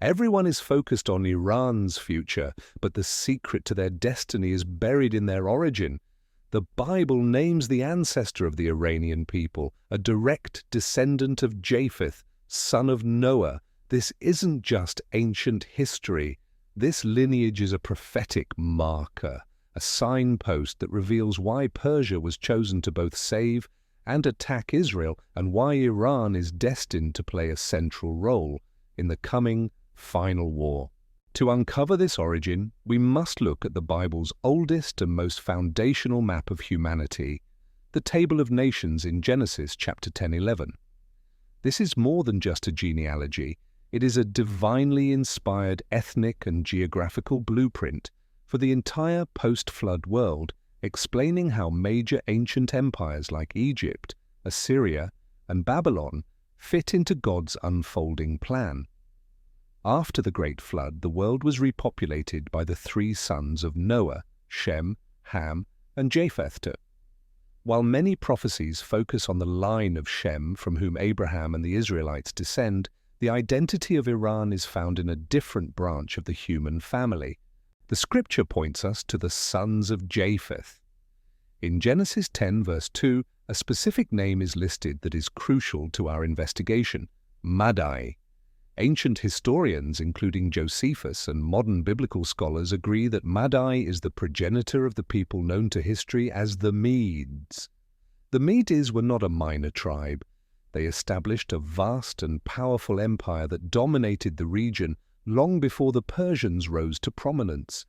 Everyone is focused on Iran's future, but the secret to their destiny is buried in their origin. The Bible names the ancestor of the Iranian people, a direct descendant of Japheth, son of Noah. This isn't just ancient history. This lineage is a prophetic marker, a signpost that reveals why Persia was chosen to both save and attack Israel, and why Iran is destined to play a central role in the coming final war. To uncover this origin, we must look at the Bible's oldest and most foundational map of humanity, the Table of Nations in Genesis chapter 10-11. This is more than just a genealogy. It is a divinely inspired ethnic and geographical blueprint for the entire post-flood world, explaining how major ancient empires like Egypt, Assyria, and Babylon fit into God's unfolding plan. After the Great Flood, the world was repopulated by the three sons of Noah, Shem, Ham, and Japheth. While many prophecies focus on the line of Shem from whom Abraham and the Israelites descend, the identity of Iran is found in a different branch of the human family. The scripture points us to the sons of Japheth. In Genesis 10 verse 2, a specific name is listed that is crucial to our investigation: Madai. Ancient historians, including Josephus and modern biblical scholars, agree that Madai is the progenitor of the people known to history as the Medes. The Medes were not a minor tribe. They established a vast and powerful empire that dominated the region long before the Persians rose to prominence.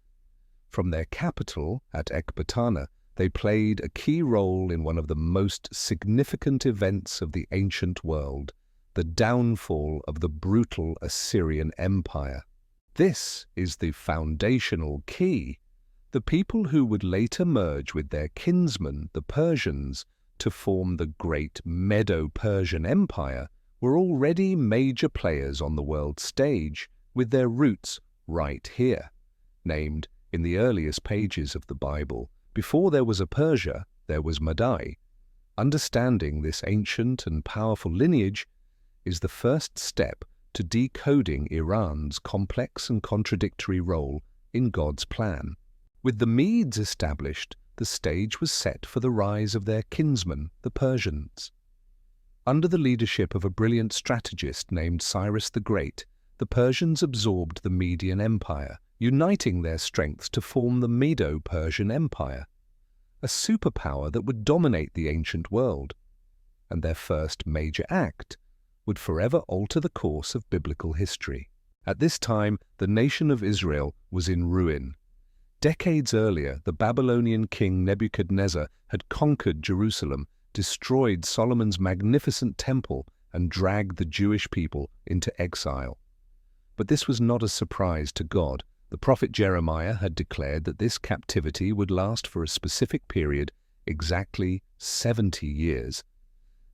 From their capital at Ecbatana, they played a key role in one of the most significant events of the ancient world: the downfall of the brutal Assyrian Empire. This is the foundational key. The people who would later merge with their kinsmen, the Persians, to form the great Medo-Persian Empire, were already major players on the world stage, with their roots right here. Named in the earliest pages of the Bible, before there was a Persia, there was Madai. Understanding this ancient and powerful lineage is the first step to decoding Iran's complex and contradictory role in God's plan. With the Medes established, the stage was set for the rise of their kinsmen, the Persians. Under the leadership of a brilliant strategist named Cyrus the Great, the Persians absorbed the Median Empire, uniting their strengths to form the Medo-Persian Empire, a superpower that would dominate the ancient world. And their first major act would forever alter the course of biblical history. At this time, the nation of Israel was in ruin. Decades earlier, the Babylonian king Nebuchadnezzar had conquered Jerusalem, destroyed Solomon's magnificent temple, and dragged the Jewish people into exile. But this was not a surprise to God. The prophet Jeremiah had declared that this captivity would last for a specific period, exactly 70 years.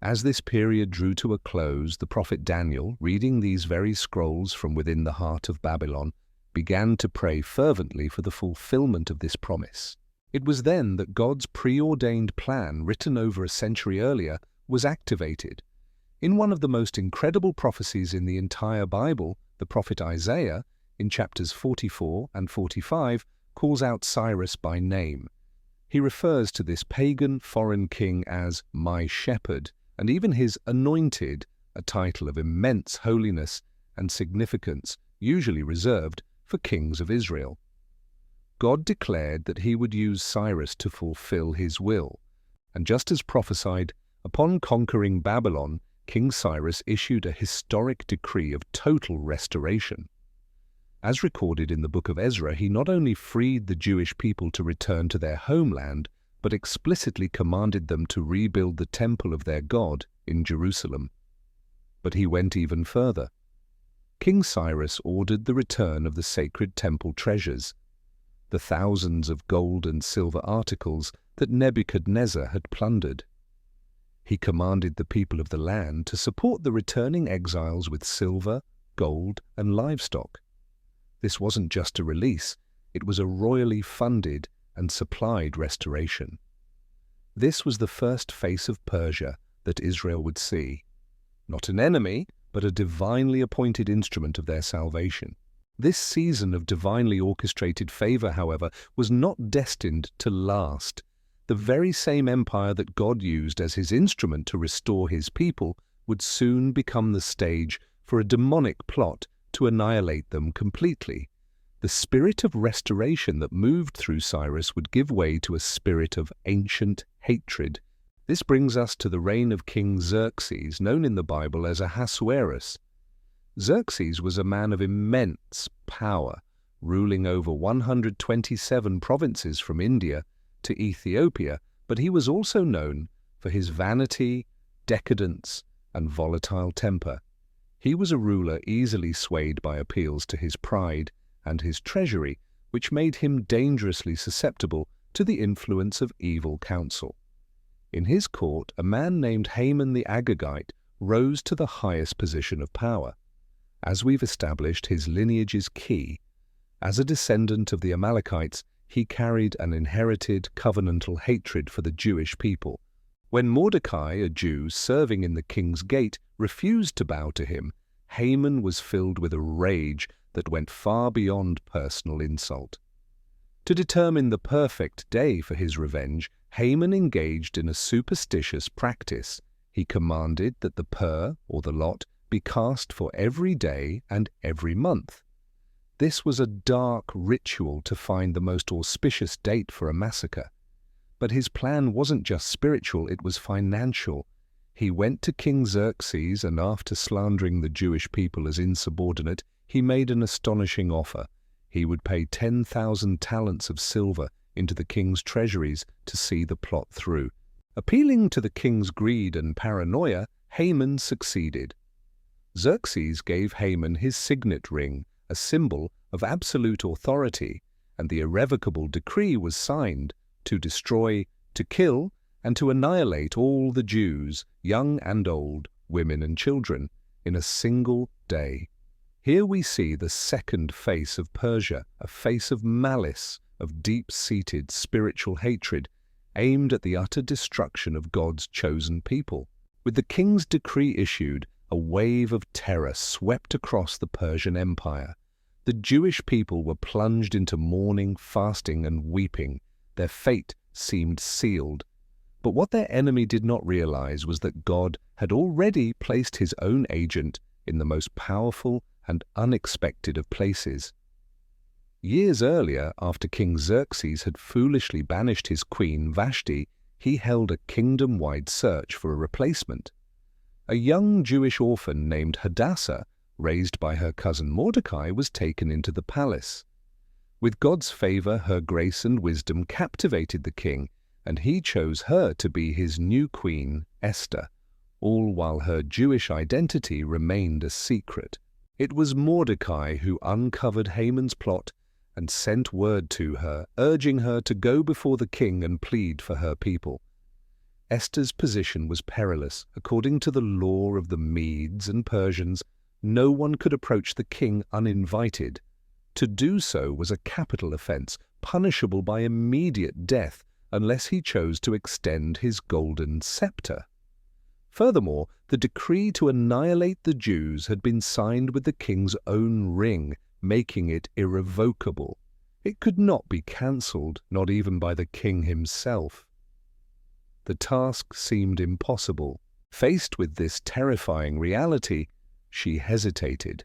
As this period drew to a close, the prophet Daniel, reading these very scrolls from within the heart of Babylon, began to pray fervently for the fulfillment of this promise. It was then that God's preordained plan, written over a century earlier, was activated. In one of the most incredible prophecies in the entire Bible, the prophet Isaiah, in chapters 44 and 45, calls out Cyrus by name. He refers to this pagan foreign king as my shepherd, and even his anointed, a title of immense holiness and significance, usually reserved for kings of Israel. God declared that he would use Cyrus to fulfill his will, and just as prophesied, upon conquering Babylon, King Cyrus issued a historic decree of total restoration. As recorded in the Book of Ezra, he not only freed the Jewish people to return to their homeland, but explicitly commanded them to rebuild the temple of their God in Jerusalem. But he went even further. King Cyrus ordered the return of the sacred temple treasures, the thousands of gold and silver articles that Nebuchadnezzar had plundered. He commanded the people of the land to support the returning exiles with silver, gold, and livestock. This wasn't just a release, it was a royally funded and supplied restoration. This was the first face of Persia that Israel would see. Not an enemy, but a divinely appointed instrument of their salvation. This season of divinely orchestrated favor, however, was not destined to last. The very same empire that God used as his instrument to restore his people would soon become the stage for a demonic plot to annihilate them completely. The spirit of restoration that moved through Cyrus would give way to a spirit of ancient hatred. This brings us to the reign of King Xerxes, known in the Bible as Ahasuerus. Xerxes was a man of immense power, ruling over 127 provinces from India to Ethiopia, but he was also known for his vanity, decadence, and volatile temper. He was a ruler easily swayed by appeals to his pride and his treasury, which made him dangerously susceptible to the influence of evil counsel. In his court, a man named Haman the Agagite rose to the highest position of power. As we've established, his lineage is key. As a descendant of the Amalekites, he carried an inherited covenantal hatred for the Jewish people. When Mordecai, a Jew serving in the king's gate, refused to bow to him, Haman was filled with a rage that went far beyond personal insult. To determine the perfect day for his revenge, Haman engaged in a superstitious practice. He commanded that the pur, or the lot, be cast for every day and every month. This was a dark ritual to find the most auspicious date for a massacre. But his plan wasn't just spiritual, it was financial. He went to King Xerxes, and after slandering the Jewish people as insubordinate, he made an astonishing offer. He would pay 10,000 talents of silver into the king's treasuries to see the plot through. Appealing to the king's greed and paranoia, Haman succeeded. Xerxes gave Haman his signet ring, a symbol of absolute authority, and the irrevocable decree was signed to destroy, to kill, and to annihilate all the Jews, young and old, women and children, in a single day. Here we see the second face of Persia, a face of malice, of deep-seated spiritual hatred, aimed at the utter destruction of God's chosen people. With the king's decree issued, a wave of terror swept across the Persian Empire. The Jewish people were plunged into mourning, fasting, and weeping. Their fate seemed sealed. But what their enemy did not realize was that God had already placed his own agent in the most powerful and unexpected of places. Years earlier, after King Xerxes had foolishly banished his queen Vashti, he held a kingdom-wide search for a replacement. A young Jewish orphan named Hadassah, raised by her cousin Mordecai, was taken into the palace. With God's favor, her grace and wisdom captivated the king, and he chose her to be his new queen, Esther, all while her Jewish identity remained a secret. It was Mordecai who uncovered Haman's plot and sent word to her, urging her to go before the king and plead for her people. Esther's position was perilous. According to the law of the Medes and Persians, no one could approach the king uninvited. To do so was a capital offense, punishable by immediate death unless he chose to extend his golden scepter. Furthermore, the decree to annihilate the Jews had been signed with the king's own ring, making it irrevocable. It could not be cancelled, not even by the king himself. The task seemed impossible. Faced with this terrifying reality, she hesitated.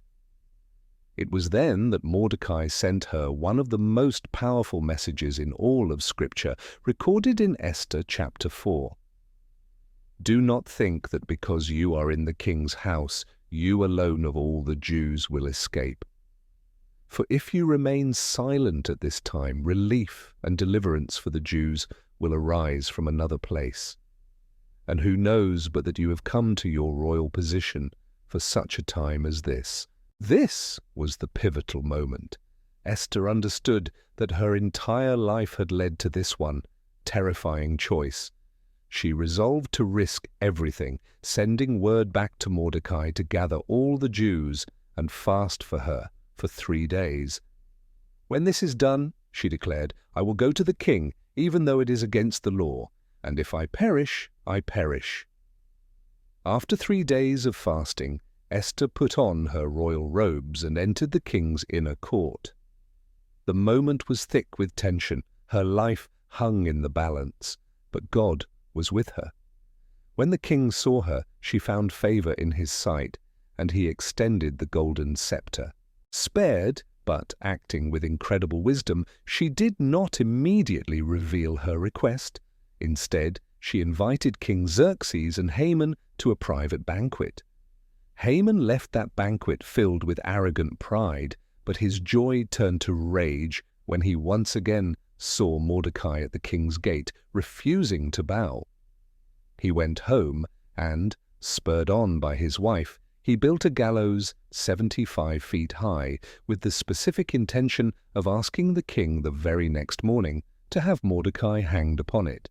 It was then that Mordecai sent her one of the most powerful messages in all of Scripture, recorded in Esther chapter 4. Do not think that because you are in the king's house, you alone of all the Jews will escape. For if you remain silent at this time, relief and deliverance for the Jews will arise from another place. And who knows but that you have come to your royal position for such a time as this? This was the pivotal moment. Esther understood that her entire life had led to this one terrifying choice. She resolved to risk everything, sending word back to Mordecai to gather all the Jews and fast for her for 3 days. When this is done, she declared, I will go to the king, even though it is against the law, and if I perish, I perish. After 3 days of fasting, Esther put on her royal robes and entered the king's inner court. The moment was thick with tension. Her life hung in the balance, but God was with her. When the king saw her, she found favor in his sight, and he extended the golden scepter. Spared, but acting with incredible wisdom, she did not immediately reveal her request. Instead, she invited King Xerxes and Haman to a private banquet. Haman left that banquet filled with arrogant pride, but his joy turned to rage when he once again saw Mordecai at the king's gate, refusing to bow. He went home and, spurred on by his wife, he built a gallows 75 feet high with the specific intention of asking the king the very next morning to have Mordecai hanged upon it.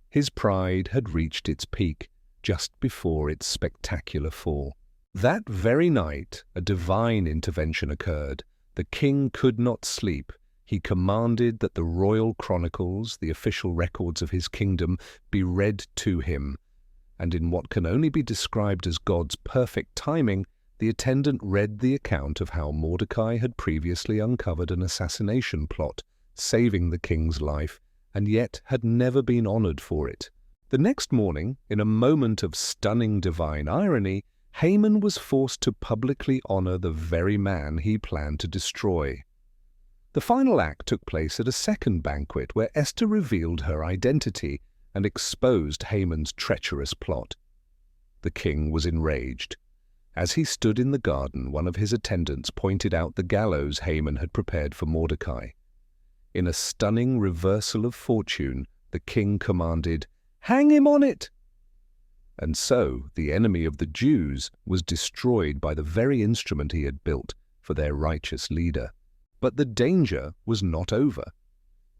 His pride had reached its peak just before its spectacular fall. That very night, a divine intervention occurred. The king could not sleep. He commanded that the royal chronicles, the official records of his kingdom, be read to him. And in what can only be described as God's perfect timing, the attendant read the account of how Mordecai had previously uncovered an assassination plot, saving the king's life, and yet had never been honored for it. The next morning, in a moment of stunning divine irony, Haman was forced to publicly honor the very man he planned to destroy. The final act took place at a second banquet where Esther revealed her identity and exposed Haman's treacherous plot. The king was enraged. As he stood in the garden, one of his attendants pointed out the gallows Haman had prepared for Mordecai. In a stunning reversal of fortune, the king commanded, "Hang him on it!" And so the enemy of the Jews was destroyed by the very instrument he had built for their righteous leader. But the danger was not over.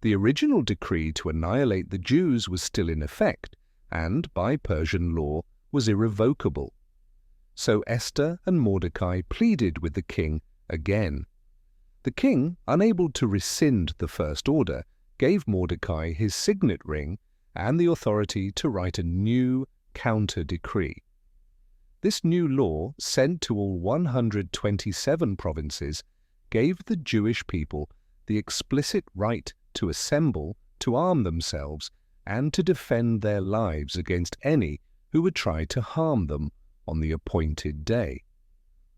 The original decree to annihilate the Jews was still in effect, and, by Persian law, was irrevocable. So Esther and Mordecai pleaded with the king again. The king, unable to rescind the first order, gave Mordecai his signet ring and the authority to write a new counter-decree. This new law, sent to all 127 provinces, gave the Jewish people the explicit right to assemble, to arm themselves, and to defend their lives against any who would try to harm them on the appointed day.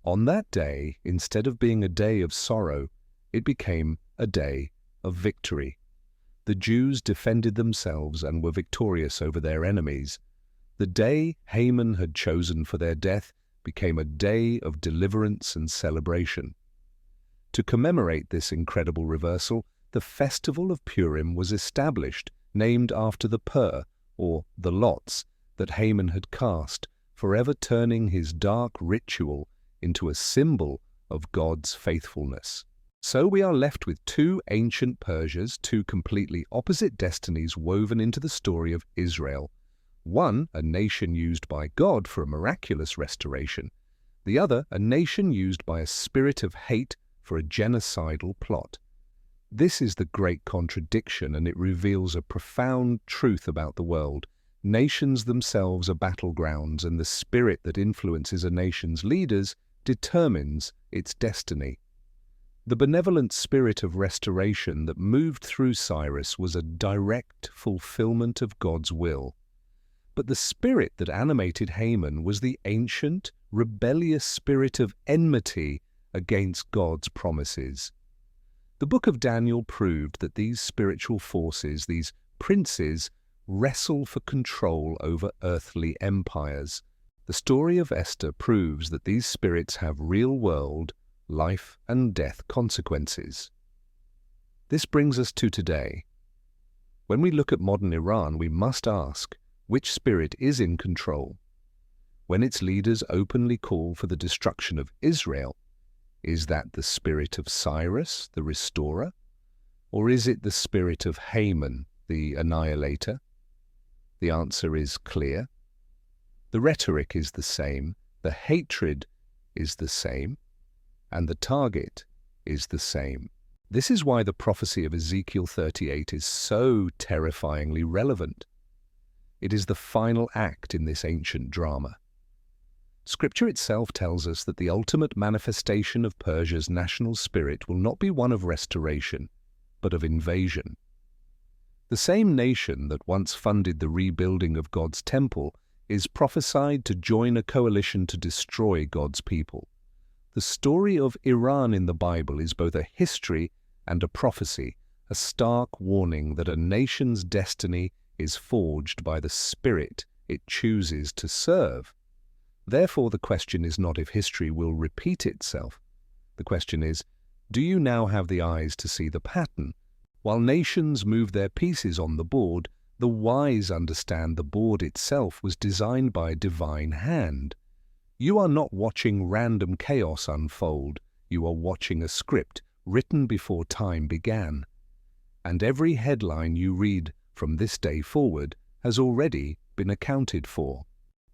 On that day, instead of being a day of sorrow, it became a day of victory. The Jews defended themselves and were victorious over their enemies. The day Haman had chosen for their death became a day of deliverance and celebration. To commemorate this incredible reversal, the festival of Purim was established, named after the pur, or the lots, that Haman had cast, forever turning his dark ritual into a symbol of God's faithfulness. So we are left with two ancient Persias, two completely opposite destinies woven into the story of Israel. One, a nation used by God for a miraculous restoration. The other, a nation used by a spirit of hate for a genocidal plot. This is the great contradiction, and it reveals a profound truth about the world. Nations themselves are battlegrounds, and the spirit that influences a nation's leaders determines its destiny. The benevolent spirit of restoration that moved through Cyrus was a direct fulfillment of God's will. But the spirit that animated Haman was the ancient, rebellious spirit of enmity against God's promises. The book of Daniel proved that these spiritual forces, these princes, wrestle for control over earthly empires. The story of Esther proves that these spirits have real-world, life and death consequences. This brings us to today. When we look at modern Iran, we must ask, which spirit is in control? When its leaders openly call for the destruction of Israel, is that the spirit of Cyrus, the restorer? Or is it the spirit of Haman, the annihilator? The answer is clear. The rhetoric is the same, the hatred is the same, and the target is the same. This is why the prophecy of Ezekiel 38 is so terrifyingly relevant. It is the final act in this ancient drama. Scripture itself tells us that the ultimate manifestation of Persia's national spirit will not be one of restoration, but of invasion. The same nation that once funded the rebuilding of God's temple is prophesied to join a coalition to destroy God's people. The story of Iran in the Bible is both a history and a prophecy, a stark warning that a nation's destiny is forged by the spirit it chooses to serve. Therefore, the question is not if history will repeat itself. The question is, do you now have the eyes to see the pattern? While nations move their pieces on the board, the wise understand the board itself was designed by a divine hand. You are not watching random chaos unfold. You are watching a script written before time began. And every headline you read from this day forward has already been accounted for.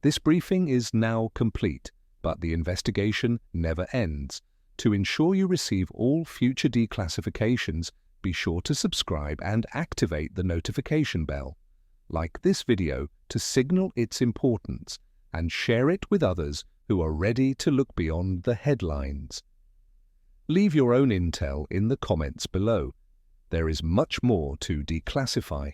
This briefing is now complete, but the investigation never ends. To ensure you receive all future declassifications, be sure to subscribe and activate the notification bell. Like this video to signal its importance, and share it with others who are ready to look beyond the headlines. Leave your own intel in the comments below. There is much more to declassify.